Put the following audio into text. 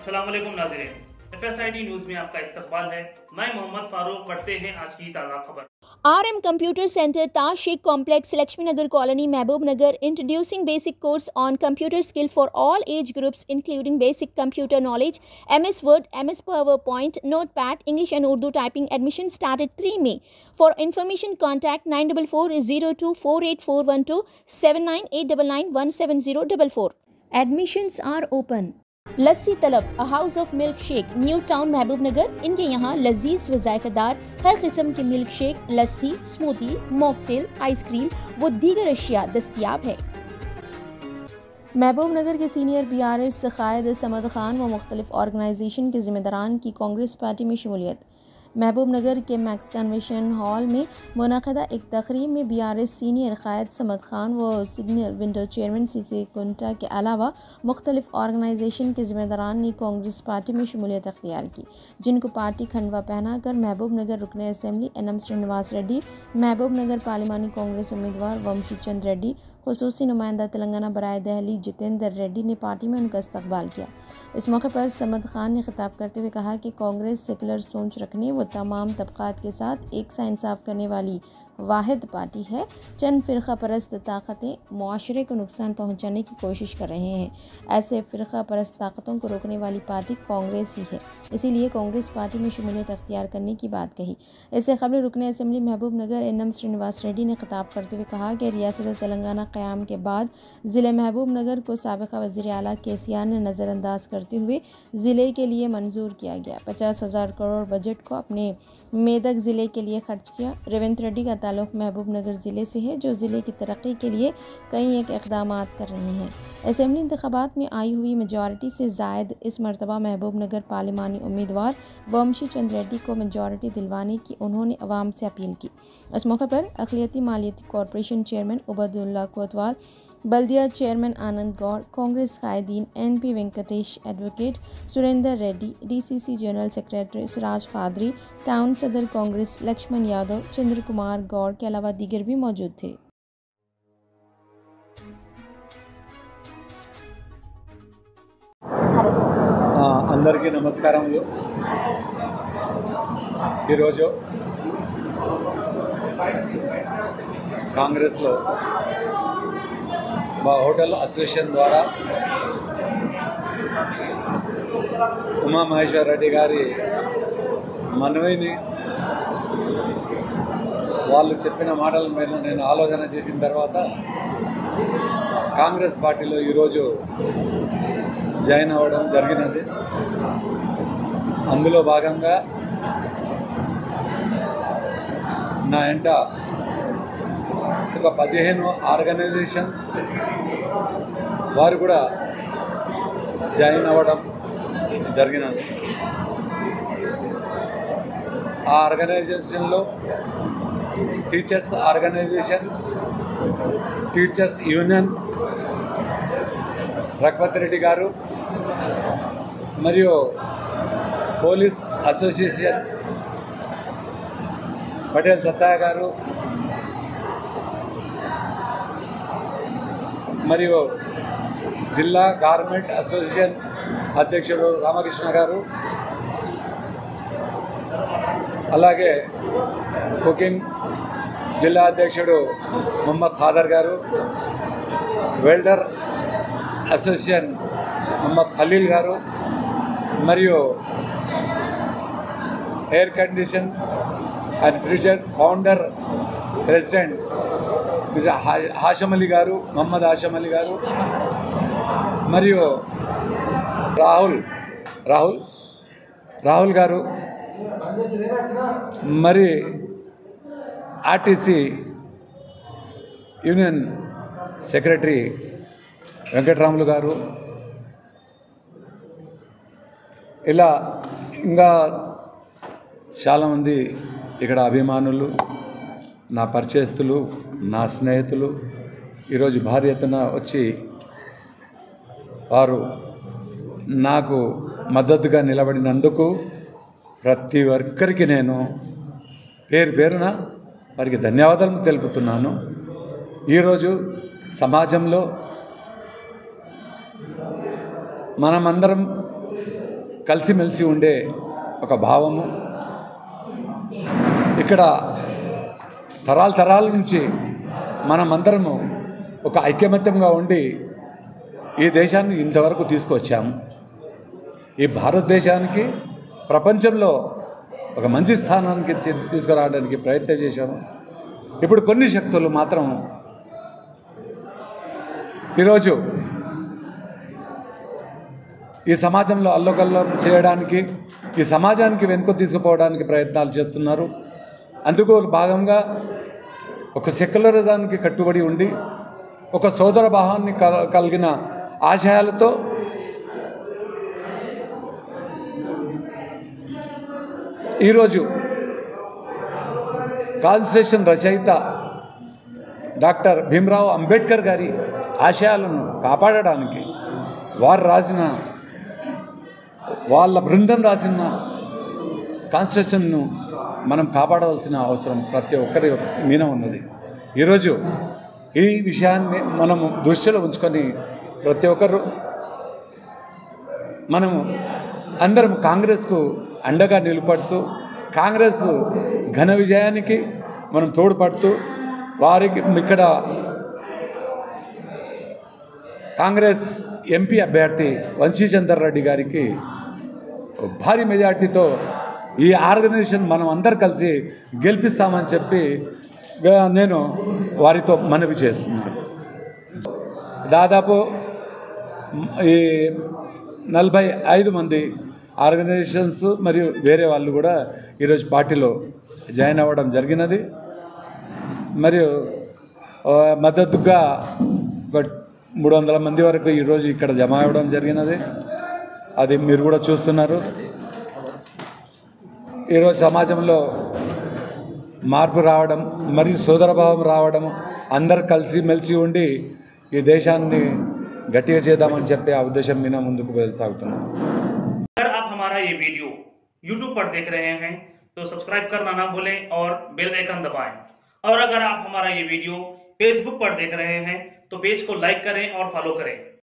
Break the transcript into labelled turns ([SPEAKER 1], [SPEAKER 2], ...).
[SPEAKER 1] अस्सलाम वालेकुम नाज़रीन, FSID न्यूज में आपका इस्तकबाल है। मैं मोहम्मद फारूक। पढ़ते हैं आज की ताज़ा खबर।
[SPEAKER 2] RM Computer Center, Taj Sheikh Complex, Lakshmi Nagar Colony, Mehboob Nagar, introducing basic course on computer skill for all age groups, including basic computer knowledge, MS Word, MS PowerPoint, Notepad, English and Urdu typing. Admission started 3 May. For information, contact 9440248412 7989917044. Admissions are open. लस्सी तलब, a house of milk shake, new town महबूब नगर। इनके यहाँ लजीज व जायकेदार हर किस्म के milk shake, लस्सी, smoothie, mocktail, ice cream व दीगर अशिया दस्तियाब है। महबूब नगर के सीनियर BRS कायद समद खान व मुख्तलिफ ऑर्गेनाइजेशन के ज़िम्मेदारान की कांग्रेस पार्टी में शमूलियत। महबूब नगर के मैक्स कन्वेंशन हॉल में मुनक़दा एक तकरीब में BRS सीनियर कायद समद खान व सिग्नल विंडो चेयरमैन CC कुंटा के अलावा मुख्तलिफ ऑर्गेनाइजेशन के ज़िम्मेदारान ने कांग्रेस पार्टी में शमूलियत अख्तियार की, जिनको पार्टी खंडवा पहना कर महबूब नगर रुकन असम्बली NM श्रीनिवास रेड्डी, महबूब नगर पार्लिमानी कांग्रेस उम्मीदवार वंशी चंद रेड्डी, खुसूसी नुमाइंदा तेलंगाना बराए दहली जितेंद्र रेड्डी ने पार्टी में उनका इस्तकबाल किया। इस मौके पर समद खान ने खिताब करते हुए कहा कि कांग्रेस सेकुलर सोच रखने व तमाम तबक़ात के साथ एक सा इंसाफ करने वाली वाहिद पार्टी है। चंद फ़िरक़ा परस्त ताकतें मुआशरे को नुकसान पहुँचाने की कोशिश कर रहे हैं। ऐसे फ़िरक़ा परस्त ताकतों को रोकने वाली पार्टी कांग्रेस ही है, इसीलिए कांग्रेस पार्टी में शमूलियत अख्तियार करने की बात कही। इससे कबल रुकन असम्बली महबूब नगर NM श्रीनिवास रेड्डी ने खिताब करते हुए कहा कि रियासत तेलंगाना क़याम के बाद ज़िले महबूब नगर को साबिक़ा वज़ीर आला KCR ने नज़रअंदाज करते हुए ज़िले के लिए मंजूर किया गया 50,000 करोड़ बजट को अपने मेदक ज़िले के लिए खर्च किया। रेवंत रेड्डी का ताल्लुक़ महबूब नगर ज़िले से है, जो ज़िले की तरक्की के लिए कई एक इक़दामात कर रहे हैं। असम्बली इंतख़ाबात में आई हुई मेजॉरिटी से ज़ायद इस मरतबा महबूब नगर पार्लिमानी उम्मीदवार वंशी चंद रेड्डी को मेजॉरिटी दिलवाने की उन्होंने अवाम से अपील की। इस मौके पर अक़लियती मालियती कॉरपोरेशन चेयरमैन उबैदुल्लाह कोतवाल, बल्दिया चेयरमैन आनंद गौड़, कांग्रेस कायदीन NP Venkatesh, advocate Surendra Reddy, DCC general secretary Siraj Qadri, town सदर कांग्रेस लक्ष्मण यादव, चंद्र कुमार गौड़ के अलावा दीगर भी मौजूद थे।
[SPEAKER 3] అందరికీ నమస్కారములు। ఈరోజు కాంగ్రెస్లో మా హోటల్ అసోసియేషన్ ద్వారా ఉమామహేశ్వర రెడ్డి గారి మనవిని వాళ్ళు చెప్పిన మాటల మీద నేను ఆలోచన చేసిన తర్వాత కాంగ్రెస్ పార్టీలో ఈరోజు జాయిన్ అవ్వడం జరిగినది। అందులో భాగంగా నా వెంట ఒక 15 ఆర్గనైజేషన్స్ వారు కూడా జాయిన్ అవ్వడం జరిగినది। ఆ ఆర్గనైజేషన్లో teachers organization, teachers union Raghupathi Reddy గారు, మరియు పోలీస్ అసోసియేషన్ పటేల్ సత్తయ్య గారు, మరియు జిల్లా గార్మెంట్ అసోసియేషన్ అధ్యక్షుడు రామకృష్ణ గారు, అలాగే కుకింగ్ జిల్లా అధ్యక్షుడు మొహమ్మద్ ఖాదర్ గారు, వెల్డర్ అసోసియేషన్ మొహమ్మద్ ఖలీల్ గారు, మరియు ఎయిర్ కండిషన్ అండ్ ఫ్రిడ్జర్ ఫౌండర్ ప్రెసిడెంట్ హాషం అలీ గారు, మొహమ్మద్ హాషం అలీ గారు, మరియు రాహుల్ గారు, మరి RTC యూనియన్ సెక్రటరీ వెంకటరాములు గారు, ఇలా ఇంకా చాలామంది ఇక్కడ అభిమానులు, నా పరిచయస్తులు, నా స్నేహితులు ఈరోజు భారీ ఎత్తున వచ్చి వారు నాకు మద్దతుగా నిలబడినందుకు ప్రతి ఒక్కరికి నేను పేరు పేరున వారికి ధన్యవాదాలు తెలుపుతున్నాను। ఈరోజు సమాజంలో మనమందరం కలిసిమెలిసి ఉండే ఒక భావము. ఇక్కడ తరాల నుంచి మనమందరము ఒక ఐకమత్యంగా ఉండి ఈ దేశాన్ని ఇంతవరకు తీసుకొచ్చాము. ఈ భారతదేశానికి ప్రపంచంలో ఒక మంచి స్థానానికి తీసుకురావడానికి ప్రయత్నం చేశాము. ఇప్పుడు కొన్ని శక్తులు మాత్రం ఈరోజు ఈ సమాజంలో అల్లకల్లం చేయడానికి, ఈ సమాజానికి వెనుక తీసుకుపోవడానికి ప్రయత్నాలు చేస్తున్నారు. అందుకు భాగంగా ఒక సెక్యులరిజానికి కట్టుబడి ఉండి ఒక సోదర భావాన్ని కలిగిన ఆశయాలతో ఈరోజు కాన్స్టిట్యూషన్ రచయిత డాక్టర్ భీమ్రావ్ అంబేద్కర్ గారి ఆశయాలను కాపాడడానికి వాళ్ళ బృందం రాసిన కాన్స్టిట్యూషన్ను మనం కాపాడవలసిన అవసరం ప్రతి ఒక్కరి మీద ఉన్నది. ఈరోజు ఈ విషయాన్ని మనము దృష్టిలో ఉంచుకొని ప్రతి ఒక్కరు మనము అందరం కాంగ్రెస్కు అండగా నిలబడుతూ, కాంగ్రెస్ ఘన విజయానికి మనం తోడ్పడుతూ, వారికి ఇక్కడ కాంగ్రెస్ ఎంపీ అభ్యర్థి వంశీచందర్ రెడ్డి గారికి భారీ మెజార్టీతో ఈ ఆర్గనైజేషన్ మనం అందరు కలిసి గెలిపిస్తామని చెప్పి నేను వారితో మనవి చేస్తున్నాను. దాదాపు ఈ 45 మంది ఆర్గనైజేషన్స్ మరియు వేరే వాళ్ళు కూడా ఈరోజు పార్టీలో జాయిన్ అవ్వడం జరిగినది. మరియు మద్దతుగా ఒక 300 మంది వరకు ఈరోజు ఇక్కడ జమ అవ్వడం జరిగినది. అది మీరు కూడా చూస్తున్నారు. ఈరోజు సమాజంలో మార్పు రావడం, మరియు సోదరభావం రావడం, అందరు కలిసిమెలిసి ఉండి ఈ దేశాన్ని గట్టిగా చేద్దామని చెప్పి ఆ ఉద్దేశం మీద ముందుకు సాగుతున్నాం.
[SPEAKER 1] अगर आप हमारा ये वीडियो YouTube पर देख रहे हैं तो सब्सक्राइब करना ना भूलें और बेल आइकन दबाएं। और अगर आप हमारा ये वीडियो Facebook पर देख रहे हैं तो पेज को लाइक करें और फॉलो करें।